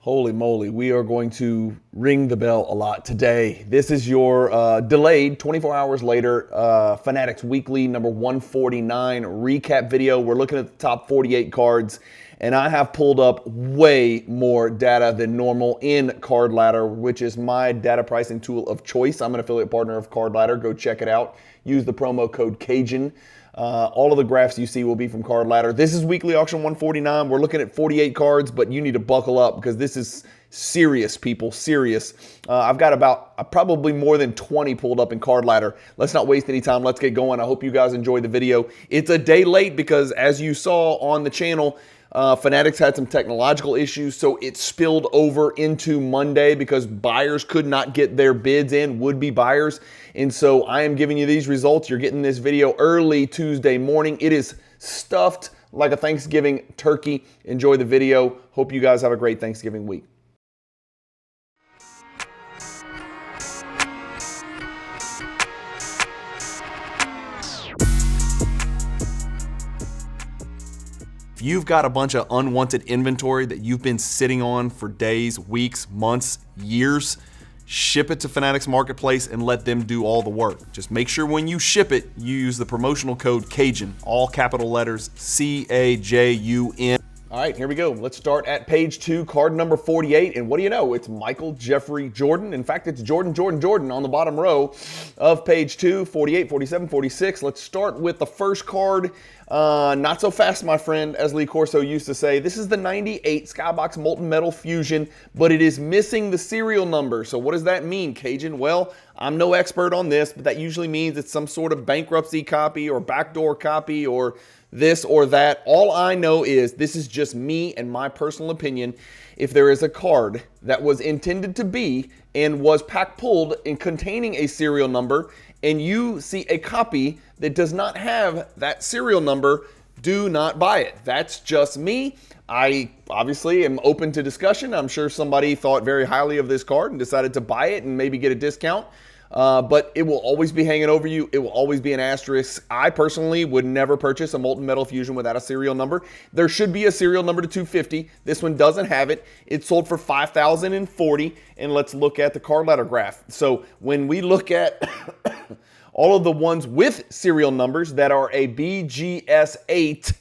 Holy moly, we are going to ring the bell a lot today. This is your delayed 24 hours later Fanatics Weekly number 149 recap video. We're looking at the top 48 cards, and I have pulled up way more data than normal in Card Ladder, which is my data pricing tool of choice. I'm an affiliate partner of Card Ladder. Go check it out. Use the promo code Cajun. All of the graphs you see will be from Card Ladder. This is weekly auction 149. We're looking at 48 cards, but you need to buckle up because this is serious, people, serious. I've got about probably more than 20 pulled up in Card Ladder. Let's not waste any time. Let's get going. I hope you guys enjoyed the video. It's a day late because, as you saw on the channel, Fanatics had some technological issues, so it spilled over into Monday because buyers could not get their bids in, would-be buyers. And so I am giving you these results. You're getting this video early Tuesday morning. It is stuffed like a Thanksgiving turkey. Enjoy the video. Hope you guys have a great Thanksgiving week. If you've got a bunch of unwanted inventory that you've been sitting on for days, weeks, months, years, ship it to Fanatics Marketplace and let them do all the work. Just make sure when you ship it, you use the promotional code Cajun, all capital letters, C-A-J-U-N. All right, here we go. Let's start at page 2, card number 48. And what do you know? It's Michael Jeffrey Jordan. In fact, it's Jordan on the bottom row of page 2, 48, 47, 46. Let's start with the first card. Not so fast, my friend, as Lee Corso used to say. This is the 98 Skybox Molten Metal Fusion, but it is missing the serial number. So what does that mean, Cajun? Well, I'm no expert on this, but that usually means it's some sort of bankruptcy copy or backdoor copy or this or that. All I know is this is just me and my personal opinion. If there is a card that was intended to be and was pack pulled in containing a serial number, and you see a copy that does not have that serial number, do not buy it. That's just me. I obviously am open to discussion. I'm sure somebody thought very highly of this card and decided to buy it and maybe get a discount. But it will always be hanging over you. It will always be an asterisk. I personally would never purchase a Molten Metal Fusion without a serial number. There should be a serial number to 250. This one doesn't have it. It sold for $5,040. And let's look at the Card Ladder graph. So when we look at all of the ones with serial numbers that are a BGS 8,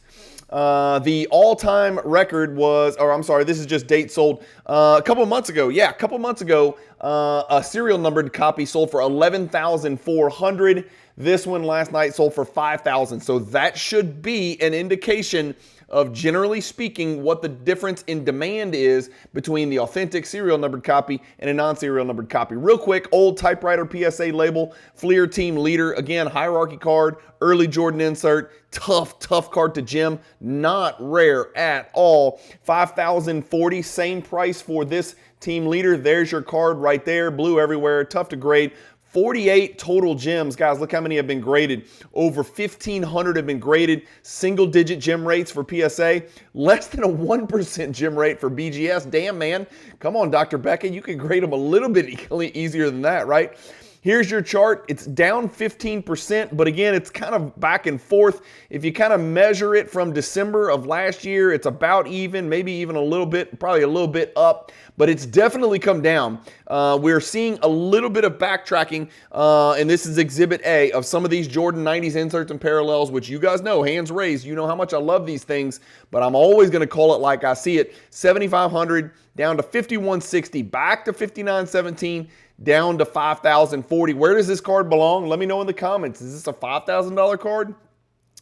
the all-time record was, or I'm sorry, this is just date sold a couple months ago. Yeah, a couple months ago, a serial numbered copy sold for $11,400. This one last night sold for $5,000. So that should be an indication of, generally speaking, what the difference in demand is between the authentic serial numbered copy and a non-serial numbered copy. Real quick, old typewriter PSA label, Fleer Team Leader. Again, hierarchy card, early Jordan insert, tough card to gem, not rare at all. $5,040, same price for this Team Leader. There's your card right there, blue everywhere, tough to grade. 48 total gems. Guys, look how many have been graded. Over 1,500 have been graded. Single-digit gem rates for PSA. Less than a 1% gem rate for BGS. Damn, man. Come on, Dr. Beckett. You can grade them a little bit easier than that, right? Here's your chart. It's down 15%, but again, it's kind of back and forth. If you kind of measure it from December of last year, it's about even, maybe even a little bit, probably a little bit up, but it's definitely come down. We're seeing a little bit of backtracking, and this is Exhibit A of some of these Jordan 90s inserts and parallels, which you guys know, hands raised, you know how much I love these things, but I'm always going to call it like I see it. 7,500 down to 5,160, back to 5,917. Down to 5,040. Where does this card belong? Let me know in the comments. Is this a $5,000 card?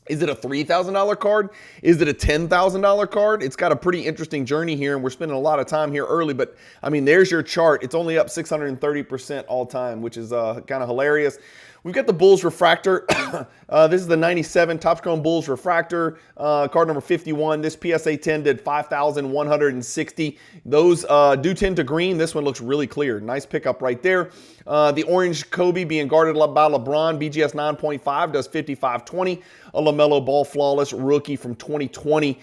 Is it a $3,000 card? Is it a $10,000 card? It's got a pretty interesting journey here, and we're spending a lot of time here early, but I mean, there's your chart. It's only up 630% all time, which is kind of hilarious. We've got the Bulls refractor. This is the 97 Topps Chrome Bulls refractor, card number 51. This PSA 10 did 5,160. Those do tend to green. This one looks really clear. Nice pickup right there. The orange Kobe being guarded by LeBron, BGS 9.5 does 5520. A LaMelo Ball Flawless rookie from 2020.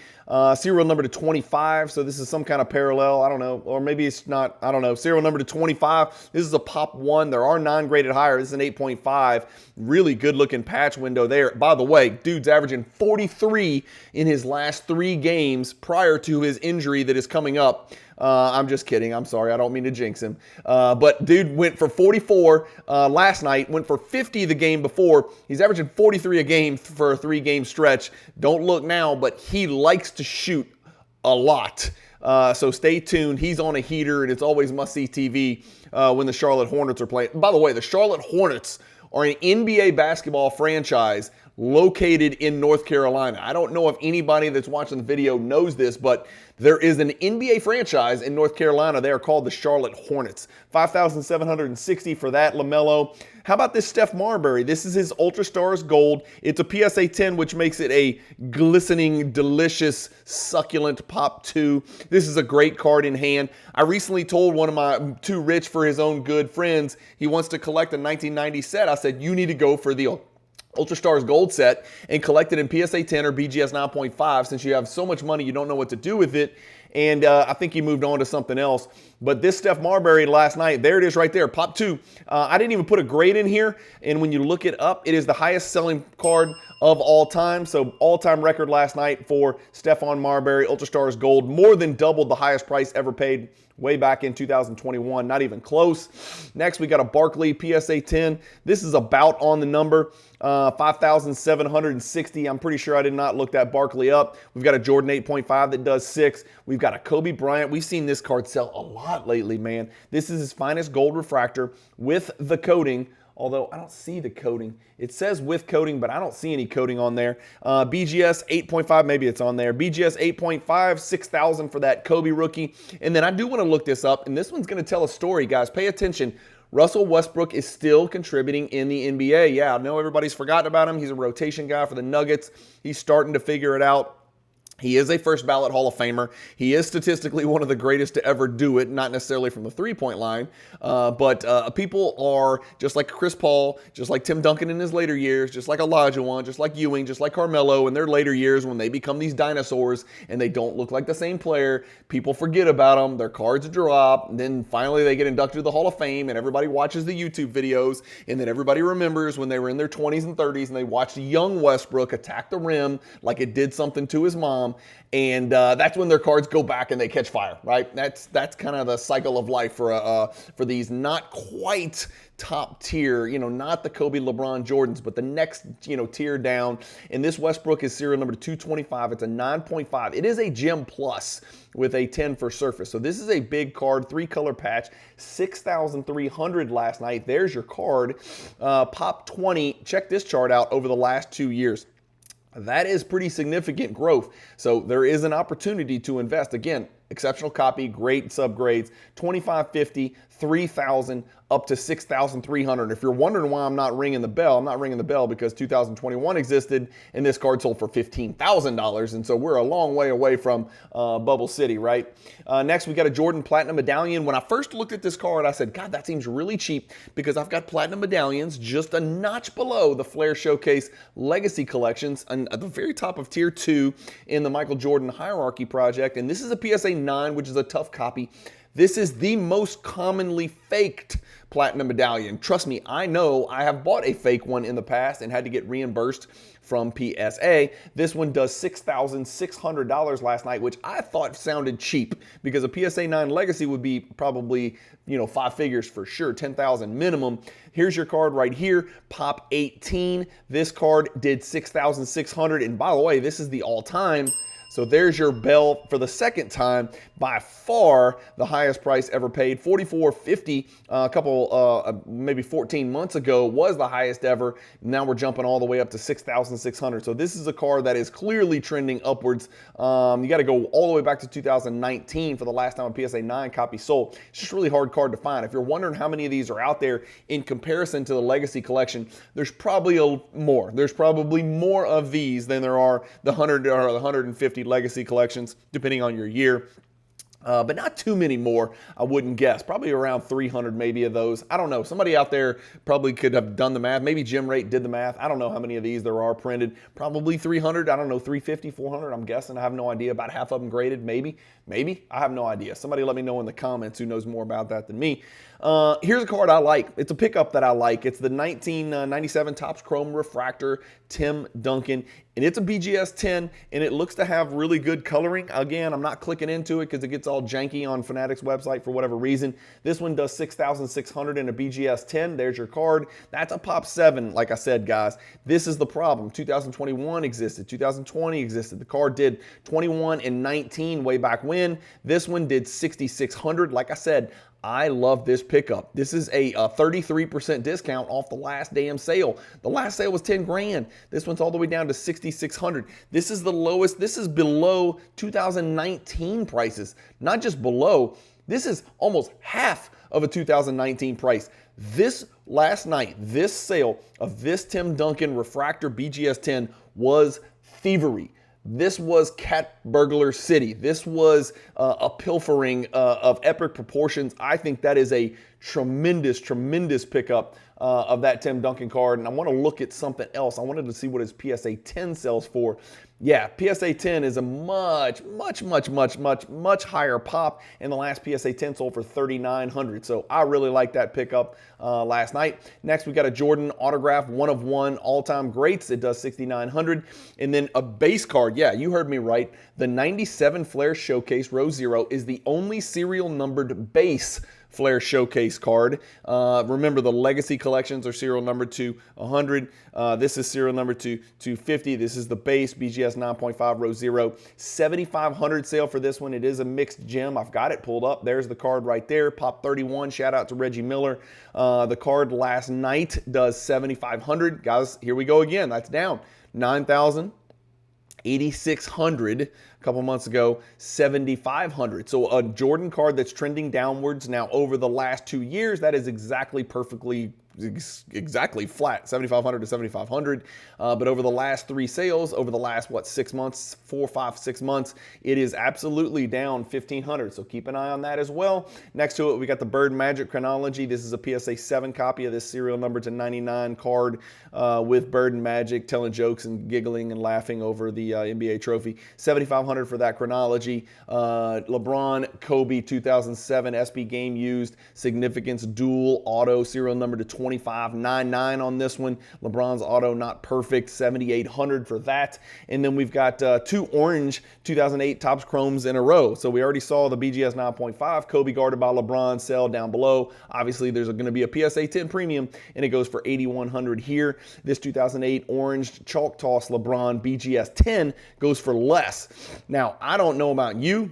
Serial number to 25, so this is some kind of parallel. I don't know, or maybe it's not. I don't know. Serial number to 25. This is a Pop 1. There are 9 graded higher. This is an 8.5. Really good looking patch window there. By the way, dude's averaging 43 in his last 3 games prior to his injury that is coming up. I'm just kidding. I'm sorry. I don't mean to jinx him. But dude went for 44 last night, went for 50 the game before. He's averaging 43 a game for a 3-game stretch. Don't look now, but he likes to shoot a lot. So stay tuned. He's on a heater, and it's always must-see TV when the Charlotte Hornets are playing. By the way, the Charlotte Hornets are an NBA basketball franchise located in North Carolina. I don't know if anybody that's watching the video knows this, but there is an NBA franchise in North Carolina. They are called the Charlotte Hornets. $5,760 for that LaMelo. How about this Stephon Marbury? This is his Ultra Stars Gold. It's a PSA 10, which makes it a glistening, delicious, succulent Pop 2. This is a great card in hand. I recently told one of my too rich for his own good friends he wants to collect a 1990 set. I said, you need to go for the Ultra Stars Gold set and collect it in PSA 10 or BGS 9.5 since you have so much money you don't know what to do with it. And I think he moved on to something else. But this Stephon Marbury last night, there it is right there, Pop 2. I didn't even put a grade in here. And when you look it up, it is the highest selling card of all time. So all-time record last night for Stephon Marbury, Ultra Stars Gold, more than doubled the highest price ever paid way back in 2021, not even close. Next, we got a Barkley PSA 10. This is about on the number, 5,760. I'm pretty sure I did not look that Barkley up. We've got a Jordan 8.5 that does 6. We've got a Kobe Bryant. We've seen this card sell a lot lately, man. This is his finest gold refractor with the coating, although I don't see the coating. It says with coating, but I don't see any coating on there. BGS 8.5, maybe it's on there. BGS 8.5, 6,000 for that Kobe rookie. And then I do want to look this up, and this one's going to tell a story, guys. Pay attention. Russell Westbrook is still contributing in the NBA. Yeah, I know everybody's forgotten about him. He's a rotation guy for the Nuggets. He's starting to figure it out. He is a first ballot Hall of Famer. He is statistically one of the greatest to ever do it, not necessarily from the three-point line, but people are just like Chris Paul, just like Tim Duncan in his later years, just like Olajuwon, just like Ewing, just like Carmelo in their later years when they become these dinosaurs and they don't look like the same player. People forget about them. Their cards drop. And then finally they get inducted to the Hall of Fame and everybody watches the YouTube videos. And then everybody remembers when they were in their 20s and 30s and they watched young Westbrook attack the rim like it did something to his mom. And that's when their cards go back and they catch fire, right? That's kind of the cycle of life for these not quite top tier, not the Kobe, LeBron, Jordans, but the next, tier down. And this Westbrook is serial number 225. It's a 9.5. It is a Gem Plus with a 10 for surface. So this is a big card, 3-color patch, 6,300 last night. There's your card. Pop 20. Check this chart out over the last 2 years. That is pretty significant growth. So there is an opportunity to invest. Again, exceptional copy, great subgrades, 2,550, 3,000, up to 6,300. If you're wondering why I'm not ringing the bell, I'm not ringing the bell because 2021 existed and this card sold for $15,000. And so we're a long way away from Bubble City, right? Next, we got a Jordan Platinum Medallion. When I first looked at this card, I said, God, that seems really cheap because I've got Platinum Medallions just a notch below the Flair Showcase Legacy Collections and at the very top of Tier 2 in the Michael Jordan Hierarchy Project. And this is a PSA 9, which is a tough copy. This is the most commonly faked Platinum Medallion. Trust me, I know I have bought a fake one in the past and had to get reimbursed from PSA. This one does $6,600 last night, which I thought sounded cheap because a PSA 9 Legacy would be probably, 5 figures for sure, 10,000 minimum. Here's your card right here, Pop 18. This card did 6,600, and by the way, this is the all-time. So there's your bell for the second time, by far the highest price ever paid. $44.50 a couple, maybe 14 months ago was the highest ever. Now we're jumping all the way up to 6,600. So this is a card that is clearly trending upwards. You got to go all the way back to 2019 for the last time a PSA 9 copy sold. It's just a really hard card to find. If you're wondering how many of these are out there in comparison to the Legacy Collection, there's probably more. There's probably more of these than there are the 100 or the 150 Legacy Collections, depending on your year. But not too many more, I wouldn't guess. Probably around 300 maybe of those. I don't know. Somebody out there probably could have done the math. Maybe Jim Rate did the math. I don't know how many of these there are printed. Probably 300. I don't know, 350, 400. I'm guessing. I have no idea. About half of them graded. Maybe. I have no idea. Somebody let me know in the comments who knows more about that than me. Here's a card I like. It's a pickup that I like. It's the 1997 Topps Chrome Refractor Tim Duncan and it's a BGS 10, and it looks to have really good coloring. Again, I'm not clicking into it because it gets all janky on Fanatics website for whatever reason. This one does 6,600 in a BGS 10. There's your card. That's a pop 7. Like I said, guys, this is the problem. 2021 existed. 2020 existed. The card did 21 and 19 way back when. This one did 6,600. Like I said, I love this pickup. This is a 33% discount off the last damn sale. The last sale was 10 grand. This one's all the way down to 6,600. This is the lowest. This is below 2019 prices. Not just below. This is almost half of a 2019 price. This last night, this sale of this Tim Duncan Refractor BGS 10 was thievery. This was cat burglar city. This was a pilfering of epic proportions. I think that is a tremendous, tremendous pickup of that Tim Duncan card. And I want to look at something else. I wanted to see what his PSA 10 sells for. Yeah, PSA 10 is a much higher pop, and the last PSA 10 sold for $3,900. So I really like that pickup last night. Next, we got a Jordan autograph, 1 of 1 all-time greats. It does $6,900. And then a base card. Yeah, you heard me right. The 97 Flair Showcase Row 0 is the only serial numbered base Flair Showcase card. Remember, the Legacy collections are serial number to 100. This is serial number to 250. This is the base BGS 9.5 Row 0. 7,500 sale for this one. It is a mixed gem. I've got it pulled up. There's the card right there. Pop 31. Shout out to Reggie Miller. The card last night does 7,500. Guys, here we go again. That's down 9,000. 8,600 a couple months ago, 7,500. So a Jordan card that's trending downwards now over the last 2 years. That is exactly flat, 7,500 to 7,500. But over the last 3 sales, over the last, 6 months, 4, 5, 6 months, it is absolutely down 1,500. So keep an eye on that as well. Next to it, we got the Bird Magic Chronology. This is a PSA 7 copy of this serial number to 99 card with Bird and Magic telling jokes and giggling and laughing over the NBA trophy. 7,500 for that chronology. LeBron, Kobe 2007 SP game used significance dual auto serial number to 25.99 on this one. LeBron's auto not perfect, 7,800 for that. And then we've got 2 orange 2008 Topps Chromes in a row. So we already saw the BGS 9.5 Kobe guarded by LeBron sell down below. Obviously, there's going to be a PSA 10 premium, and it goes for 8,100 here. This 2008 orange chalk toss LeBron BGS 10 goes for less. Now, I don't know about you,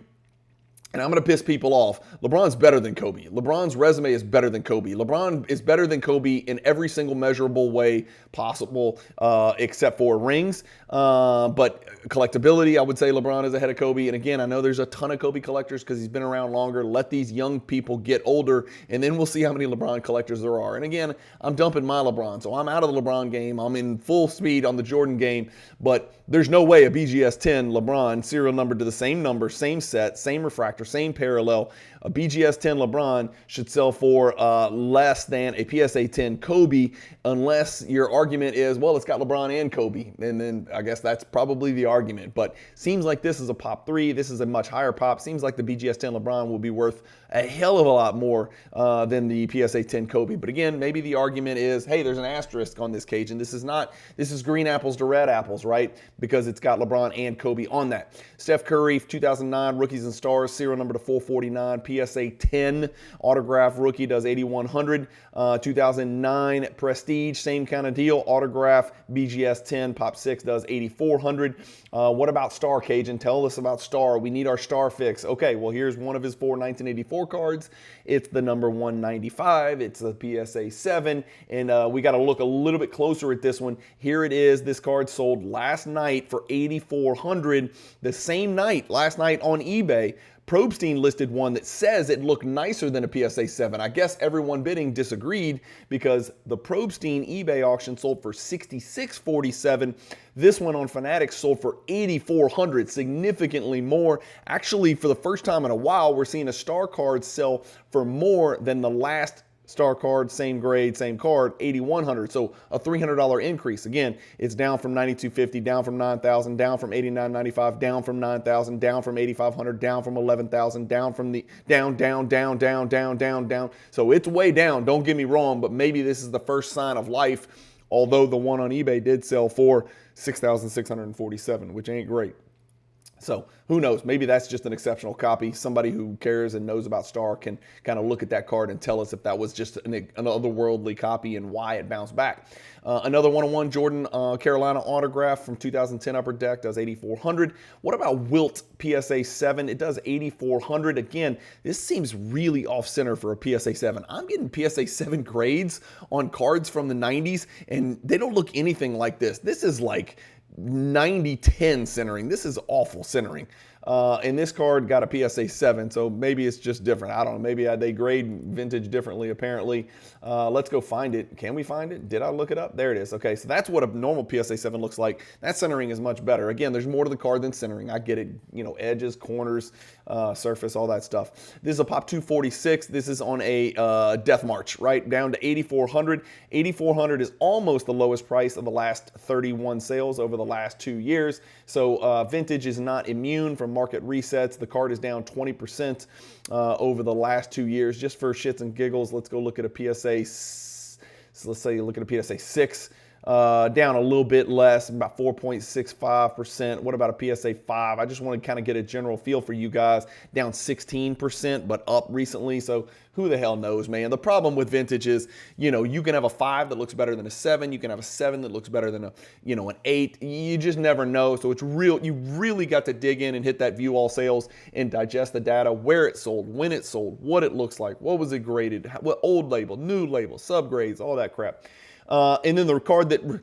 and I'm going to piss people off. LeBron's better than Kobe. LeBron's resume is better than Kobe. LeBron is better than Kobe in every single measurable way possible, except for rings. But collectability, I would say LeBron is ahead of Kobe. And again, I know there's a ton of Kobe collectors because he's been around longer. Let these young people get older, and then we'll see how many LeBron collectors there are. And again, I'm dumping my LeBron, so I'm out of the LeBron game. I'm in full speed on the Jordan game. But there's no way a BGS 10 LeBron serial number to the same number, same set, same refractor, same parallel. A BGS 10 LeBron should sell for less than a PSA 10 Kobe, unless your argument is, well, it's got LeBron and Kobe. And then I guess that's probably the argument. But seems like this is a pop 3. This is a much higher pop. Seems like the BGS 10 LeBron will be worth a hell of a lot more than the PSA 10 Kobe. But again, maybe the argument is, hey, there's an asterisk on this Cajun. This is green apples to red apples, right? Because it's got LeBron and Kobe on that. Steph Curry, 2009 Rookies and Stars, serial number to 449, PSA 10 autograph rookie does 8,100. 2009 Prestige, same kind of deal. Autograph BGS 10 Pop 6 does 8,400. What about Star, Cajun? Tell us about Star. We need our Star fix. Okay, well, here's one of his 4 1984 cards. It's the number 195. It's a PSA 7. And we got to look a little bit closer at this one. Here it is. This card sold last night for 8,400. The same night, last night on eBay, Probstein listed one that says it looked nicer than a PSA 7. I guess everyone bidding disagreed because the Probstein eBay auction sold for $66.47. This one on Fanatics sold for $8,400, significantly more. Actually, for the first time in a while, we're seeing a Star card sell for more than the last Star card, same grade, same card, 8,100. So a $300 increase. Again, it's down from 9,250, down from 9,000, down from 89.95, down from 9,000, down from 8,500, down from 11,000, down from the down. So it's way down. Don't get me wrong, but maybe this is the first sign of life Although the one on eBay did sell for $6,647, which ain't great. So who knows? Maybe that's just an exceptional copy. Somebody who cares and knows about Star can kind of look at that card and tell us if that was just an otherworldly copy and why it bounced back. Another 101 Jordan Carolina autograph from 2010 Upper Deck does 8,400. What about Wilt PSA 7? It does 8,400. Again, this seems really off center for a PSA 7. I'm getting PSA 7 grades on cards from the 90s, and they don't look anything like this. This is like 90-10 centering. This is awful centering. And this card got a PSA 7, so maybe it's just different. I don't know. Maybe they grade vintage differently, apparently. Let's go find it. Can we find it? Did I look it up? There it is. Okay, so that's what a normal PSA 7 looks like. That centering is much better. Again, there's more to the card than centering. I get it. You know, edges, corners, surface, all that stuff. This is a Pop 246. This is on a Death March, right? Down to 8,400. 8,400 is almost the lowest price of the last 31 sales over the last 2 years. So vintage is not immune from market resets. The card is down 20% over the last 2 years. Just for shits and giggles, let's go look at a PSA. So let's say you look at a PSA 6. Down a little bit less, about 4.65%. What about a PSA 5? I just want to kind of get a general feel for you guys. Down 16%, but up recently. So who the hell knows, man? The problem with vintage is, you know, you can have a 5 that looks better than a 7. You can have a 7 that looks better than a, you know, an 8. You just never know. So it's real. You really got to dig in and hit that view all sales and digest the data, where it sold, when it sold, what it looks like, what was it graded, what old label, new label, subgrades, all that crap. And then the card that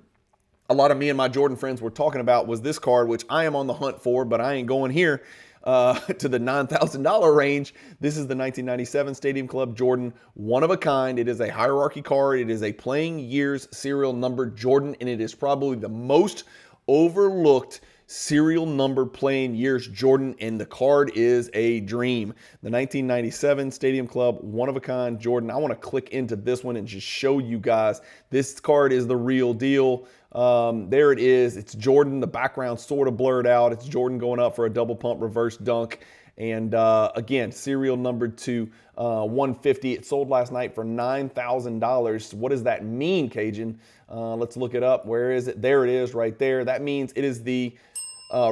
a lot of me and my Jordan friends were talking about was this card, which I am on the hunt for, but I ain't going here to the $9,000 range. This is the 1997 Stadium Club Jordan, one of a kind. It is a hierarchy card. It is a playing years serial number Jordan, and it is probably the most overlooked serial number playing years Jordan, and the card is a dream. The 1997 Stadium Club one of a kind Jordan. I want to click into this one and just show you guys this card is the real deal. There it is. It's Jordan. The background sort of blurred out. It's Jordan going up for a double pump reverse dunk. And again, serial numbered to 150. It sold last night for $9,000. What does that mean, Cajun? Let's look it up. Where is it? There it is right there. That means it is the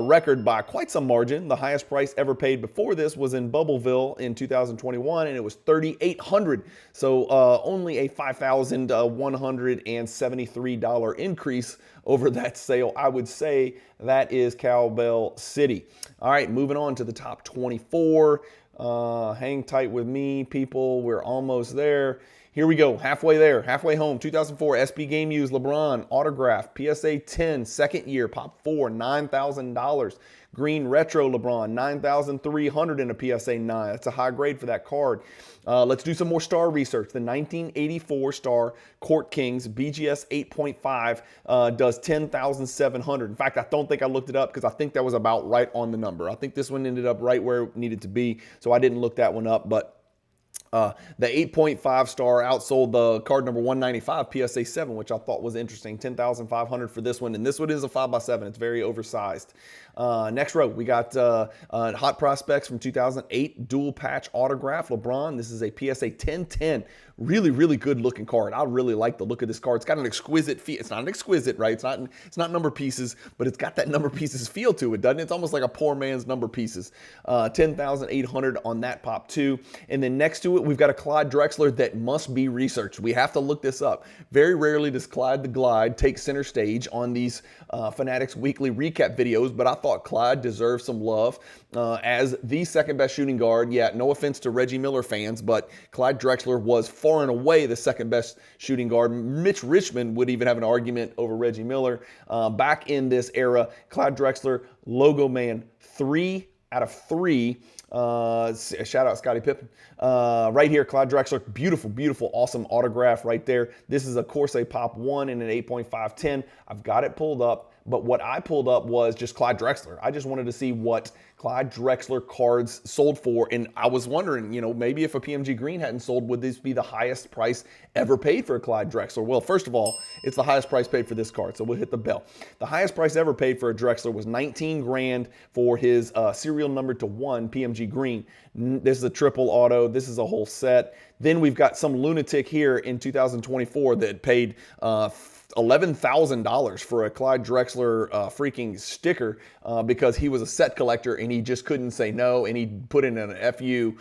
record by quite some margin. The highest price ever paid before this was in Bubbleville in 2021, and it was $3,800. So only a $5,173 increase over that sale. I would say that is Cowbell City. All right, moving on to the top 24. Hang tight with me, people. We're almost there. Here we go, halfway there, halfway home. 2004 SB Game Used LeBron autograph, PSA 10, second year, Pop 4, $9,000. Green Retro LeBron, $9,300 in a PSA 9. That's a high grade for that card. Let's do some more Star research. The 1984 Star Court Kings BGS 8.5 does $10,700. In fact, I don't think I looked it up because I think that was about right on the number. I think this one ended up right where it needed to be, so I didn't look that one up, but the 8.5 Star outsold the card number 195 PSA 7, which I thought was interesting. $10,500 for this one, and this one is a 5x7. It's very oversized. Next row, we got Hot Prospects from 2008 dual patch autograph LeBron. This is a PSA 1010. Really, really good looking card. I really like the look of this card. It's got an exquisite feel. It's not an exquisite, right? It's not number pieces, but it's got that number pieces feel to it, doesn't it? It's almost like a poor man's number pieces. $10,800 on that Pop 2. And then next to it, we've got a Clyde Drexler that must be researched. We have to look this up. Very rarely does Clyde the Glide take center stage on these Fanatics weekly recap videos, but I thought Clyde deserves some love as the second best shooting guard. Yeah, no offense to Reggie Miller fans, but Clyde Drexler was far and away the second best shooting guard. Mitch Richmond would even have an argument over Reggie Miller. Back in this era, Clyde Drexler, logo man, 3 out of 3. Shout out Scottie Pippen. Right here, Clyde Drexler, beautiful, beautiful, awesome autograph right there. This is a Corsair Pop 1 in an 8.510. I've got it pulled up, but what I pulled up was just Clyde Drexler. I just wanted to see what Clyde Drexler cards sold for. And I was wondering, maybe if a PMG green hadn't sold, would this be the highest price ever paid for a Clyde Drexler? Well, first of all, it's the highest price paid for this card, so we'll hit the bell. The highest price ever paid for a Drexler was $19 grand for his serial number to 1 PMG green. This is a triple auto. This is a whole set. Then we've got some lunatic here in 2024 that paid $11,000 for a Clyde Drexler freaking sticker because he was a set collector and he just couldn't say no, and he put in an FU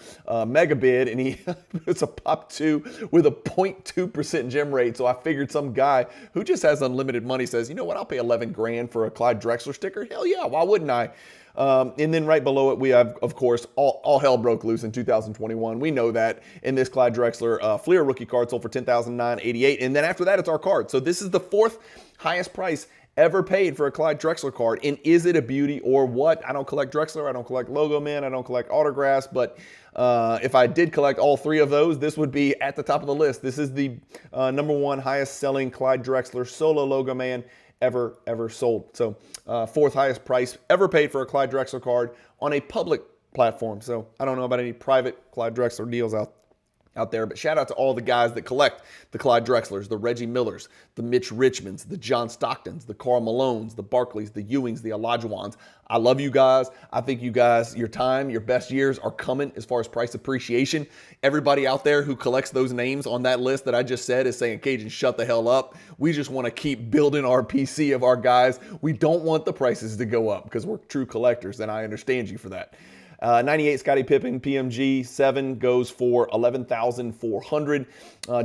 mega bid, and it's a pop 2 with a 0.2% gem rate. So I figured some guy who just has unlimited money says, you know what, I'll pay 11 grand for a Clyde Drexler sticker. Hell yeah, why wouldn't I? And then right below it, we have, of course, all hell broke loose in 2021. We know that in this Clyde Drexler Fleer rookie card sold for $10,988. And then after that, it's our card. So this is the 4th highest price ever paid for a Clyde Drexler card. And is it a beauty or what? I don't collect Drexler. I don't collect Logo Man. I don't collect autographs. But if I did collect all 3 of those, this would be at the top of the list. This is the number 1 highest selling Clyde Drexler solo Logo Man ever sold. So 4th highest price ever paid for a Clyde Drexler card on a public platform. So I don't know about any private Clyde Drexler deals out there, but shout out to all the guys that collect the Clyde Drexlers, the Reggie Millers, the Mitch Richmonds, the John Stocktons, the Karl Malones, the Barkleys, the Ewings, the Olajuwons. I love you guys. I think you guys, your best years are coming as far as price appreciation. Everybody out there who collects those names on that list that I just said is saying, Cajun, shut the hell up. We just want to keep building our PC of our guys. We don't want the prices to go up because we're true collectors, and I understand you for that. 98 Scottie Pippen PMG 7 goes for $11,400.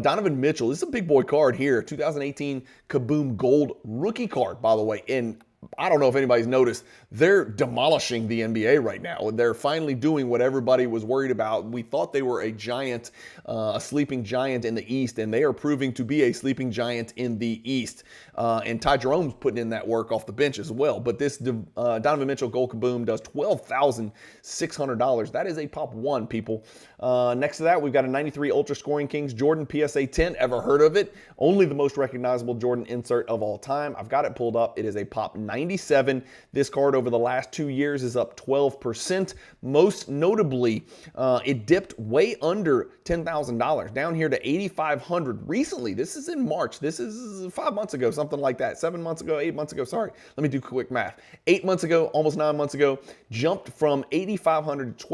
Donovan Mitchell, this is a big boy card here. 2018 Kaboom Gold rookie card, by the way. And I don't know if anybody's noticed, they're demolishing the NBA right now. They're finally doing what everybody was worried about. We thought they were a giant, a sleeping giant in the East, and they are proving to be a sleeping giant in the East. And Ty Jerome's putting in that work off the bench as well. But this Donovan Mitchell Gold Kaboom does $12,600. That is a pop 1, people. Next to that, we've got a 93 Ultra Scoring Kings Jordan PSA 10. Ever heard of it? Only the most recognizable Jordan insert of all time. I've got it pulled up. It is a pop 97. This card over the last 2 years is up 12%. Most notably, it dipped way under $10,000, down here to $8,500 recently. This is in March. This is 5 months ago, something like that. 7 months ago, 8 months ago. Sorry, let me do quick math. 8 months ago, almost 9 months ago, jumped from $8,500 to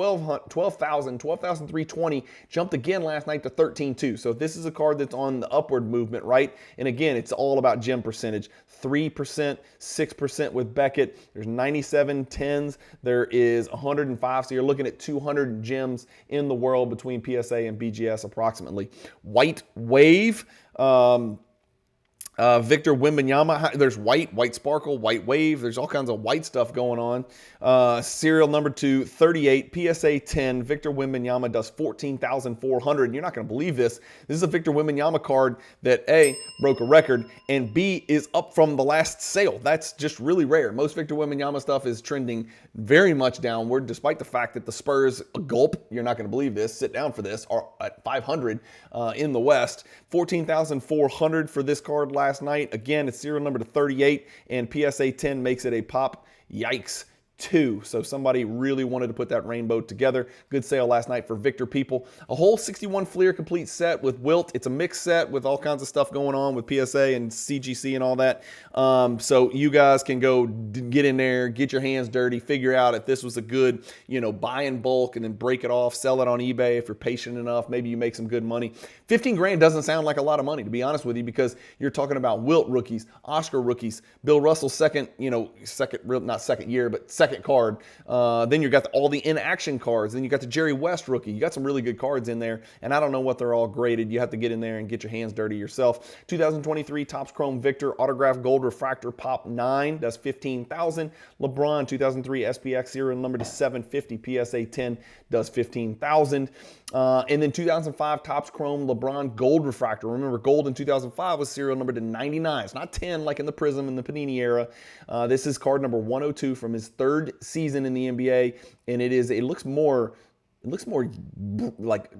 $12,320. Jumped again last night to $13,200. So this is a card that's on the upward movement, right? And again, it's all about gem percentage. 3%, 6% with Beckett. There's 97 10s. There is 105. So you're looking at 200 gems in the world between PSA and BGS approximately. White Wave. Victor Wembanyama, there's white sparkle, white wave. There's all kinds of white stuff going on. Serial number 238, PSA 10. Victor Wembanyama does $14,400. You're not going to believe this. This is a Victor Wembanyama card that A, broke a record, and B, is up from the last sale. That's just really rare. Most Victor Wembanyama stuff is trending very much downward, despite the fact that the Spurs, gulp, you're not going to believe this, sit down for this, are at 500 in the West. $14,400 for this card last night. Again, it's serial number to 38, and PSA 10 makes it a pop. Yikes. 2. So somebody really wanted to put that rainbow together. Good sale last night for Victor people. A whole 61 Fleer complete set with Wilt. It's a mixed set with all kinds of stuff going on with PSA and CGC and all that. So you guys can go get in there, get your hands dirty, figure out if this was a good, buy in bulk and then break it off, sell it on eBay if you're patient enough. Maybe you make some good money. 15 grand doesn't sound like a lot of money, to be honest with you, because you're talking about Wilt rookies, Oscar rookies, Bill Russell's second card. Then you got all the in-action cards. Then you got the Jerry West rookie. You got some really good cards in there, and I don't know what they're all graded. You have to get in there and get your hands dirty yourself. 2023 Topps Chrome Victor Autograph Gold Refractor Pop 9 does $15,000. LeBron 2003 SPX serial number to 750 PSA 10 does $15,000. And then 2005 Topps Chrome LeBron Gold Refractor. Remember, gold in 2005 was serial number to 99. It's not 10 like in the Prism and the Panini era. This is card number 102 from his 3rd season in the NBA, and it looks more it looks more like,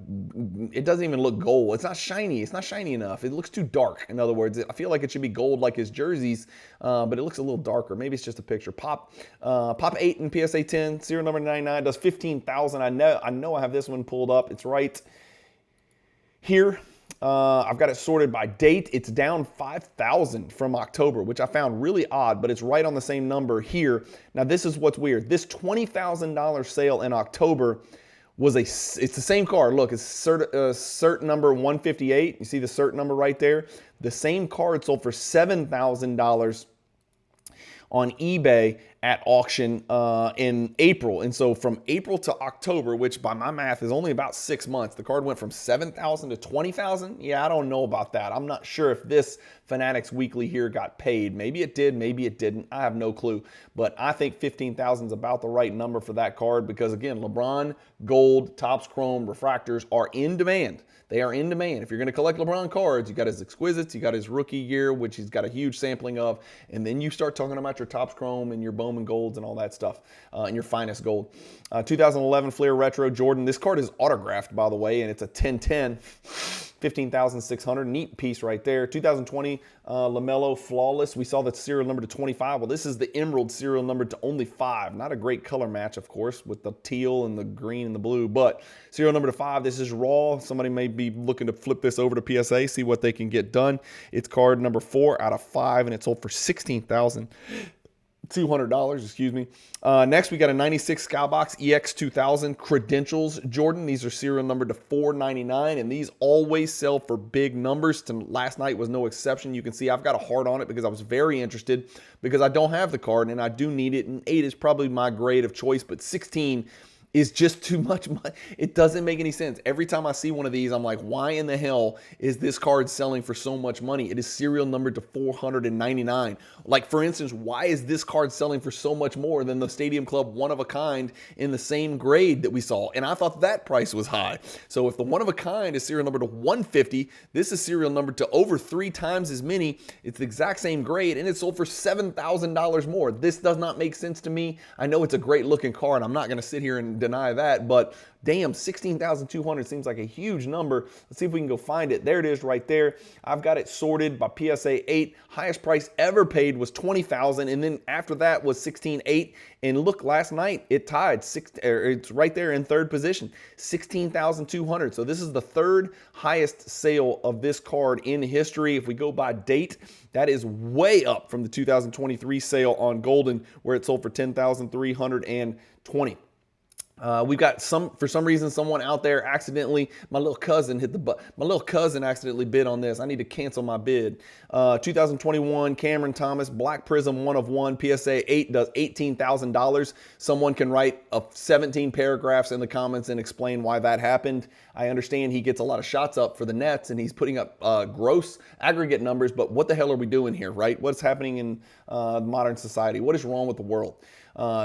it doesn't even look gold. It's not shiny. It's not shiny enough. It looks too dark. In other words, I feel like it should be gold like his jerseys, but it looks a little darker. Maybe it's just a picture. Pop 8 in PSA 10, serial number 99, does 15,000. I know I have this one pulled up. It's right here. I've got it sorted by date. It's down 5,000 from October, which I found really odd, but it's right on the same number here. Now, this is what's weird. This $20,000 sale in October was it's the same card. Look, it's cert number 158. You see the cert number right there? The same card sold for $7,000 on eBay at auction in April. And so from April to October, which by my math is only about 6 months, the card went from 7,000 to 20,000. Yeah, I don't know about that. I'm not sure if this Fanatics Weekly here got paid. Maybe it did, maybe it didn't. I have no clue. But I think 15,000 is about the right number for that card because, again, LeBron, gold, Topps Chrome, refractors are in demand. They are in demand. If you're going to collect LeBron cards, you got his exquisites, you got his rookie year, which he's got a huge sampling of, and then you start talking about your Topps Chrome and your Bowman Golds and all that stuff, and your finest gold. 2011 Fleer Retro Jordan. This card is autographed, by the way, and it's a 1010. 15,600. Neat piece right there. 2020 LaMelo Flawless. We saw the serial number to 25. Well, this is the Emerald serial number to only 5. Not a great color match, of course, with the teal and the green and the blue, but serial number to 5. This is raw. Somebody may be looking to flip this over to PSA, see what they can get done. It's card number 4 out of 5, and it sold for $16,200, excuse me. Next, we got a 96 Skybox EX2000 Credentials Jordan. These are serial numbered to 499, and these always sell for big numbers. Last night was no exception. You can see I've got a heart on it because I was very interested because I don't have the card, and I do need it, and 8 is probably my grade of choice, but 16 is just too much money. It doesn't make any sense. Every time I see one of these, I'm like, why in the hell is this card selling for so much money? It is serial numbered to 499. Like, for instance, why is this card selling for so much more than the Stadium Club one-of-a-kind in the same grade that we saw? And I thought that price was high. So if the one-of-a-kind is serial numbered to 150, this is serial numbered to over 3 times as many. It's the exact same grade, and it sold for $7,000 more. This does not make sense to me. I know it's a great-looking card. I'm not going to sit here and deny that, but damn, 16,200 seems like a huge number. Let's see if we can go find it. There it is right there. I've got it sorted by PSA 8. Highest price ever paid was 20,000, and then after that was 16,800. And look, last night it tied. It's right there in third position, 16,200. So this is the third highest sale of this card in history. If we go by date, that is way up from the 2023 sale on Golden, where it sold for 10,320. We've got for some reason, someone out there accidentally, my little cousin accidentally bid on this. I need to cancel my bid. 2021 Cameron Thomas, Black Prism 1 of 1, PSA 8 does $18,000. Someone can write 17 paragraphs in the comments and explain why that happened. I understand he gets a lot of shots up for the Nets and he's putting up gross aggregate numbers, but what the hell are we doing here, right? What's happening in modern society? What is wrong with the world?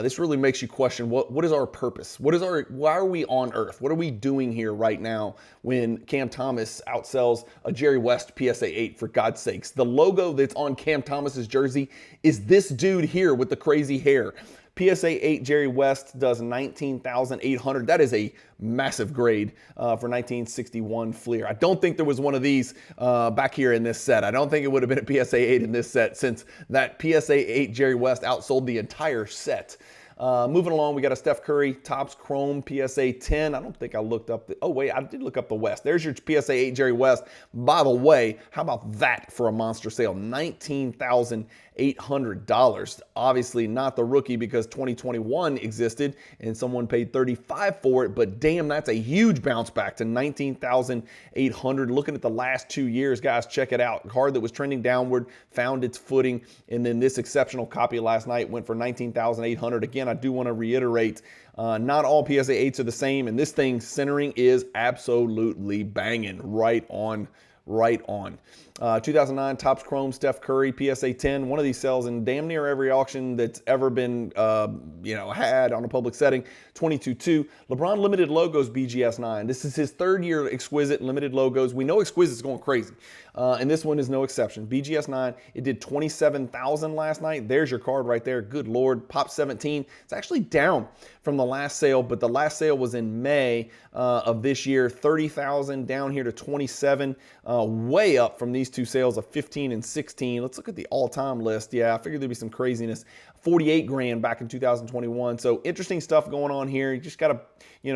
This really makes you question what is our purpose? Why are we on earth? What are we doing here right now when Cam Thomas outsells a Jerry West PSA 8, for God's sakes? The logo that's on Cam Thomas's jersey is this dude here with the crazy hair. PSA 8 Jerry West does 19,800. That is a massive grade for 1961 Fleer. I don't think there was one of these back here in this set. I don't think it would have been a PSA 8 in this set, since that PSA 8 Jerry West outsold the entire set. Moving along, we got a Steph Curry Topps Chrome PSA 10. I don't think I looked up oh wait, I did look up the West. There's your PSA 8 Jerry West. By the way, how about that for a monster sale? $19,800. Obviously not the rookie, because 2021 existed and someone paid $35 for it, but damn, that's a huge bounce back to $19,800. Looking at the last 2 years, guys, check it out. A card that was trending downward found its footing, and then this exceptional copy last night went for $19,800. Again, I do want to reiterate, not all PSA 8s are the same, and this thing centering is absolutely banging right on right on. 2009 Topps Chrome Steph Curry PSA 10. One of these sells in damn near every auction that's ever been had on a public setting. 22-2. LeBron Limited Logos BGS 9. This is his third year Exquisite Limited Logos. We know Exquisite's going crazy. And this one is no exception. BGS 9, it did 27,000 last night. There's your card right there. Good Lord. Pop 17. It's actually down from the last sale, but the last sale was in May of this year. 30,000 down here to 27. Way up from these two sales of 15 and 16. Let's look at the all-time list. Yeah, I figured there'd be some craziness. 48 grand back in 2021. So interesting stuff going on here. You just got to,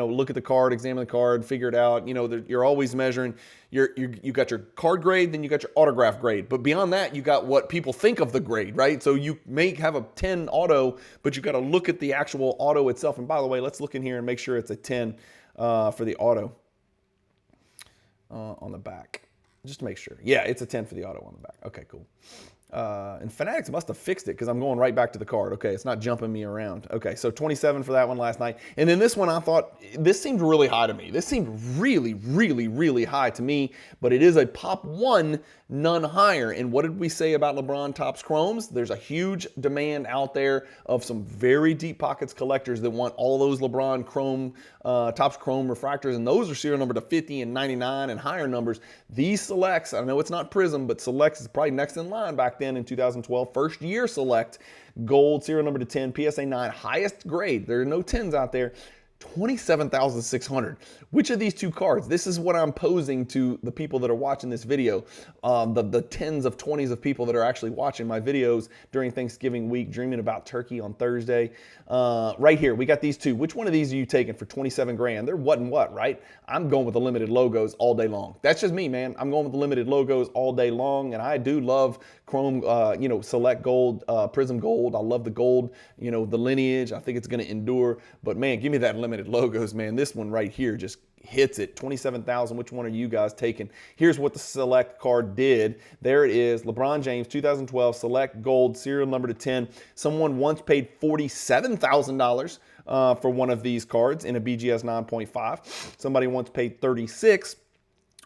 look at the card, examine the card, figure it out. You're always measuring. You got your card grade, then you got your autograph grade. But beyond that, you got what people think of the grade, right? So you may have a 10 auto, but you got to look at the actual auto itself. And by the way, let's look in here and make sure it's a 10 for the auto on the back. Just to make sure. Yeah, it's a 10 for the auto on the back. Okay, cool. And Fanatics must have fixed it because I'm going right back to the card. Okay, it's not jumping me around. Okay, so 27 for that one last night. And then this one, I thought, this seemed really high to me. This seemed really, really, really high to me, but it is a pop 1, none higher. And what did we say about LeBron Topps Chromes? There's a huge demand out there of some very deep pockets collectors that want all those LeBron Chrome, Topps Chrome refractors, and those are serial number to 50 and 99 and higher numbers. These selects, I know it's not Prism, but selects is probably next in line back then in 2012. First year select, gold, serial number to 10, PSA 9, highest grade. There are no 10s out there. 27,600. Which of these two cards? This is what I'm posing to the people that are watching this video. The tens of 20s of people that are actually watching my videos during Thanksgiving week, dreaming about turkey on Thursday. Right here, we got these two. Which one of these are you taking for 27 grand? They're what and what, right? I'm going with the limited logos all day long. That's just me, man. I'm going with the limited logos all day long, and I do love Chrome, select gold, Prism gold. I love the gold, the lineage. I think it's going to endure. But man, give me that limited logos, man. This one right here just hits it. 27,000. Which one are you guys taking? Here's what the select card did. There it is. LeBron James, 2012 select gold, serial number to 10. Someone once paid $47,000 for one of these cards in a BGS 9.5. Somebody once paid 36.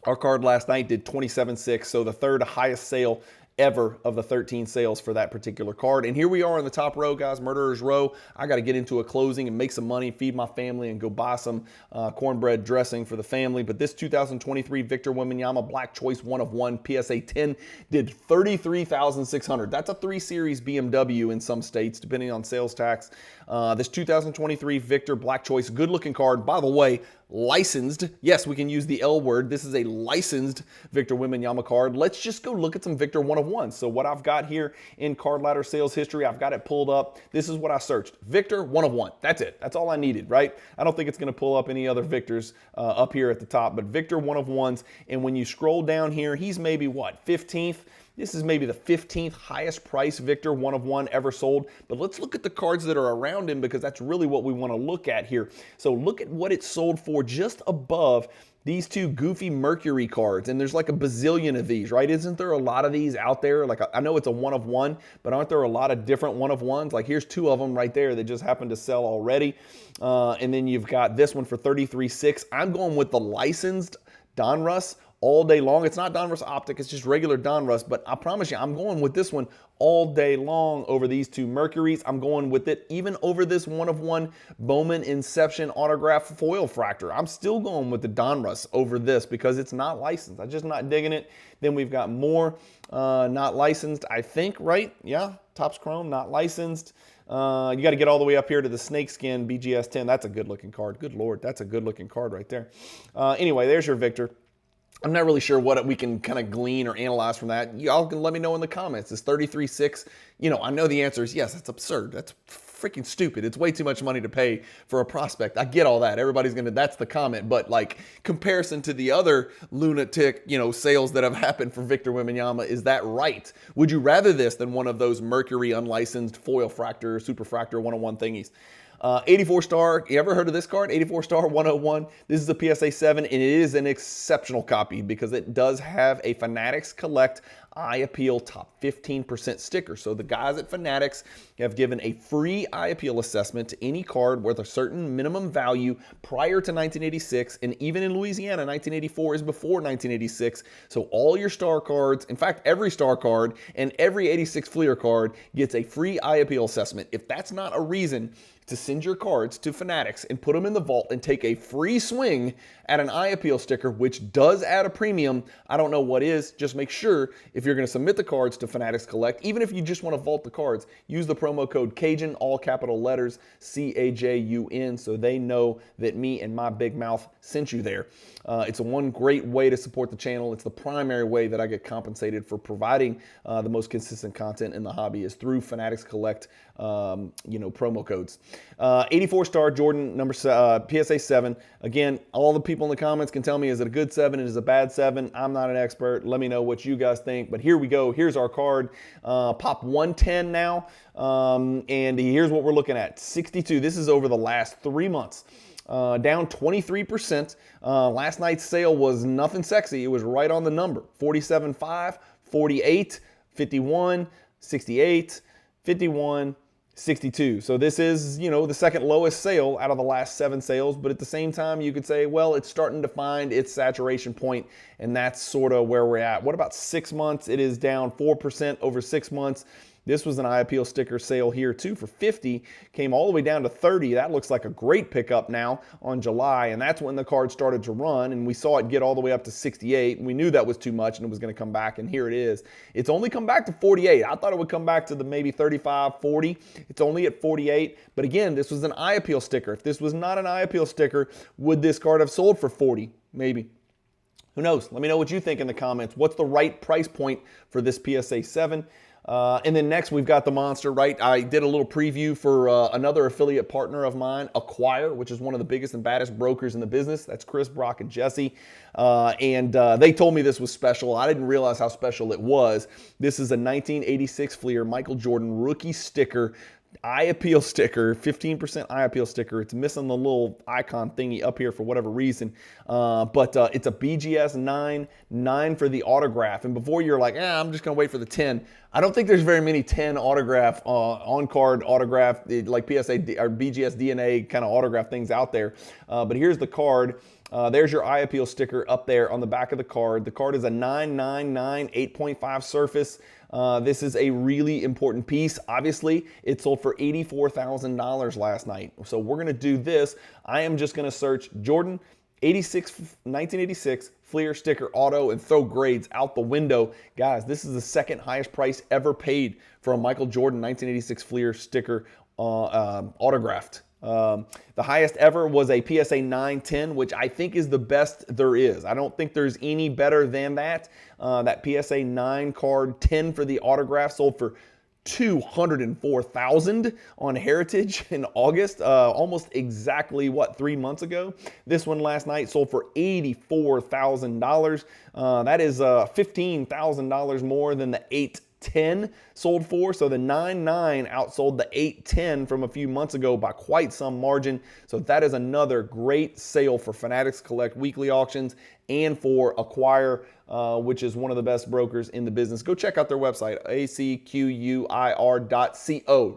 Our card last night did 27.6, so the third highest sale ever of the 13 sales for that particular card. And here we are in the top row, guys, Murderer's Row. I got to get into a closing and make some money, feed my family, and go buy some cornbread dressing for the family. But this 2023 Victor Wembanyama Black Choice 1 of 1 PSA 10 did 33,600. That's a 3 Series BMW in some states, depending on sales tax. This 2023 Victor Black Choice, good looking card. By the way, licensed. Yes, we can use the L word. This is a licensed Victor Wembanyama card. Let's just go look at some Victor 1 of 1. So what I've got here in Card Ladder sales history, I've got it pulled up. This is what I searched. Victor 1 of 1. That's it. That's all I needed, right? I don't think it's going to pull up any other Victors up here at the top, but Victor 1 of 1s. And when you scroll down here, he's maybe what, 15th? This is maybe the 15th highest price Victor 1 of 1 ever sold. But let's look at the cards that are around him because that's really what we want to look at here. So look at what it sold for just above these two goofy Mercury cards. And there's like a bazillion of these, right? Isn't there a lot of these out there? Like, I know it's a 1 of 1, but aren't there a lot of different 1 of 1s? Like here's 2 of them right there that just happen to sell already. And then you've got this one for 33.6. I'm going with the licensed Donruss all day long. It's not Donruss Optic, it's just regular Donruss, but I promise you, I'm going with this one all day long over these two Mercuries. I'm going with it even over this 1 of 1 Bowman Inception autograph foil fractor. I'm still going with the Donruss over this because it's not licensed. I'm just not digging it. Then we've got more not licensed, I think, right? Yeah, Topps Chrome, not licensed. You got to get all the way up here to the Snakeskin BGS 10. That's a good looking card. Good Lord, that's a good looking card right there. Anyway, there's your Victor. I'm not really sure what we can kind of glean or analyze from that. Y'all can let me know in the comments. Is 33.6? I know the answer is yes. That's absurd. That's freaking stupid. It's way too much money to pay for a prospect. I get all that. Everybody's going to, that's the comment. But like comparison to the other lunatic, sales that have happened for Victor Wembanyama, is that right? Would you rather this than one of those Mercury unlicensed foil fractor, super fractor 101 thingies? 84 star, you ever heard of this card? 84 star 101. This is a PSA 7, and it is an exceptional copy because it does have a Fanatics Collect Eye Appeal Top 15% sticker. So the guys at Fanatics have given a free eye appeal assessment to any card worth a certain minimum value prior to 1986, and even in Louisiana, 1984 is before 1986. So all your star cards, in fact, every star card and every 86 Fleer card gets a free eye appeal assessment. If that's not a reason to send your cards to Fanatics and put them in the vault and take a free swing at an eye appeal sticker, which does add a premium, I don't know what is. Just make sure if you're going to submit the cards to Fanatics Collect, even if you just want to vault the cards, use the promo code Cajun, all capital letters, CAJUN, so they know that me and my big mouth sent you there. It's one great way to support the channel. It's the primary way that I get compensated for providing the most consistent content in the hobby is through Fanatics Collect, promo codes. 84 star Jordan, number PSA 7. Again, all the people in the comments can tell me, is it a good 7? Is it a bad 7? I'm not an expert. Let me know what you guys think. But here we go. Here's our card. Pop 110 now. And here's what we're looking at. 62. This is over the last 3 months. Down 23%. Last night's sale was nothing sexy. It was right on the number. 47.5, 48, 51, 68, 51, 62. So this is, the second lowest sale out of the last 7 sales. But at the same time, you could say, well, it's starting to find its saturation point, and that's sort of where we're at. What about 6 months? It is down 4% over 6 months. This was an eye appeal sticker sale here too for 50, came all the way down to 30. That looks like a great pickup now on July, and that's when the card started to run, and we saw it get all the way up to 68. We knew that was too much and it was going to come back, and here it is. It's only come back to 48. I thought it would come back to the maybe 35, 40. It's only at 48, but again, this was an eye appeal sticker. If this was not an eye appeal sticker, would this card have sold for 40? Maybe. Who knows? Let me know what you think in the comments. What's the right price point for this PSA 7? And then next we've got the monster, right? I did a little preview for another affiliate partner of mine, Acquire, which is one of the biggest and baddest brokers in the business. That's Chris, Brock, and Jesse. And they told me this was special. I didn't realize how special it was. This is a 1986 Fleer Michael Jordan rookie sticker, eye appeal sticker, 15% eye appeal sticker. It's missing the little icon thingy up here for whatever reason. But it's a BGS 9 for the autograph. And before you're like, I'm just going to wait for the 10. I don't think there's very many 10 autograph, on-card autograph, like PSA or BGS DNA kind of autograph things out there. But here's the card. There's your eye appeal sticker up there on the back of the card. The card is a 999 8.5 surface. This is a really important piece. Obviously, it sold for $84,000 last night. So we're going to do this. I am just going to search Jordan 1986 Fleer sticker auto and throw grades out the window. Guys, this is the second highest price ever paid for a Michael Jordan 1986 Fleer sticker autographed. The highest ever was a PSA 910, which I think is the best there is. I don't think there's any better than that. That PSA 9 card 10 for the autograph sold for $204,000 on Heritage in August, almost exactly 3 months ago. This one last night sold for $84,000. That is $15,000 more than the 810 sold for. So the 9.9 outsold the 8.10 from a few months ago by quite some margin. So that is another great sale for Fanatics Collect weekly auctions and for Acquire, which is one of the best brokers in the business. Go check out their website, acquir.co.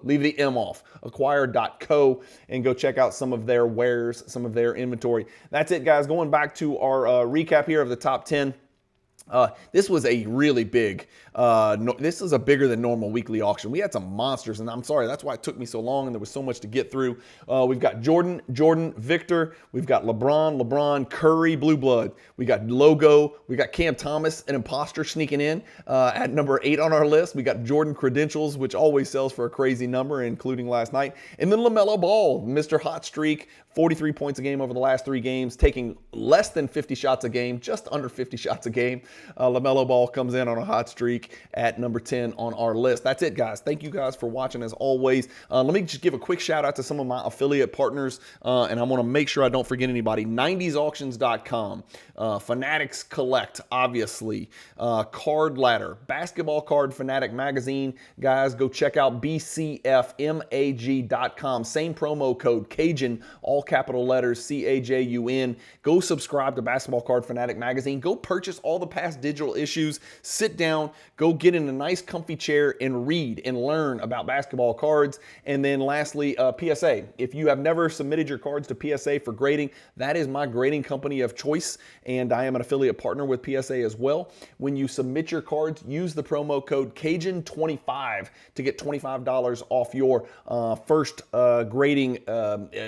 Leave the M off, acquire.co, and go check out some of their wares, some of their inventory. That's it, guys. Going back to our recap here of the top 10. This was a really big, this is a bigger than normal weekly auction. We had some monsters, and I'm sorry, that's why it took me so long and there was so much to get through. We've got Jordan, Victor. We've got LeBron, Curry, Blue Blood. We got Logo. We got Cam Thomas, an imposter sneaking in at number 8 on our list. We got Jordan Credentials, which always sells for a crazy number, including last night. And then LaMelo Ball, Mr. Hot Streak, 43 points a game over the last 3 games, taking less than 50 shots a game, just under 50 shots a game. LaMelo Ball comes in on a hot streak at number 10 on our list. That's it, guys. Thank you guys for watching as always. Let me just give a quick shout out to some of my affiliate partners, and I want to make sure I don't forget anybody. 90sauctions.com, Fanatics Collect, obviously, Card Ladder, Basketball Card Fanatic Magazine. Guys, go check out bcfmag.com. Same promo code, Cajun, all capital letters, CAJUN. Go subscribe to Basketball Card Fanatic Magazine. Go purchase all the past past digital issues, sit down, go get in a nice comfy chair and read and learn about basketball cards. And then lastly, PSA. If you have never submitted your cards to PSA for grading, that is my grading company of choice, and I am an affiliate partner with PSA as well. When you submit your cards, use the promo code Cajun25 to get $25 off your first grading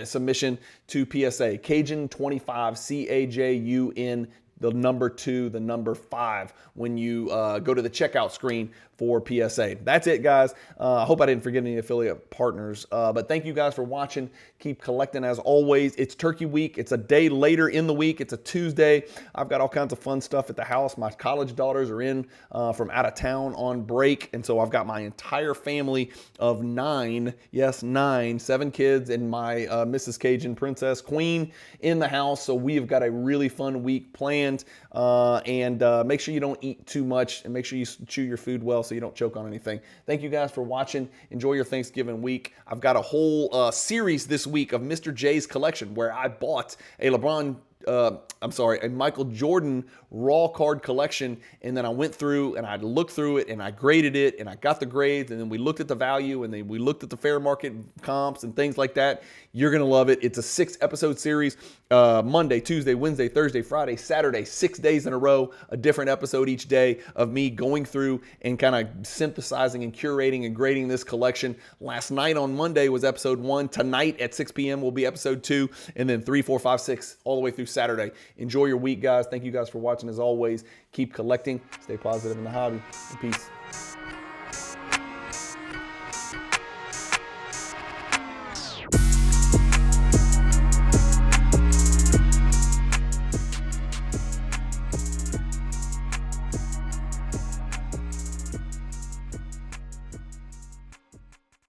submission to PSA. Cajun25, C-A-J-U-N, the number 2, the number 5, when you go to the checkout screen for PSA. That's it, guys. I hope I didn't forget any affiliate partners, but thank you guys for watching. Keep collecting as always. It's Turkey Week. It's a day later in the week. It's a Tuesday. I've got all kinds of fun stuff at the house. My college daughters are in from out of town on break, and so I've got my entire family of 9, yes, 9, 7 kids, and my Mrs. Cajun Princess Queen in the house. So we have got a really fun week planned, and make sure you don't eat too much, and make sure you chew your food well so you don't choke on anything. Thank you guys for watching. Enjoy your Thanksgiving week. I've got a whole series this week of Mr. J's collection where I bought a a Michael Jordan raw card collection, and then I went through and I looked through it and I graded it and I got the grades, and then we looked at the value, and then we looked at the fair market comps and things like that. You're gonna love it. It's a 6-episode series, Monday, Tuesday, Wednesday, Thursday, Friday, Saturday, 6 days in a row, a different episode each day of me going through and kind of synthesizing and curating and grading this collection. Last night on Monday was episode 1. Tonight at 6 p.m. will be episode 2, and then 3, 4, 5, 6 all the way through Saturday. Enjoy your week, guys. Thank you guys for watching as always. Keep collecting. Stay positive in the hobby. And peace.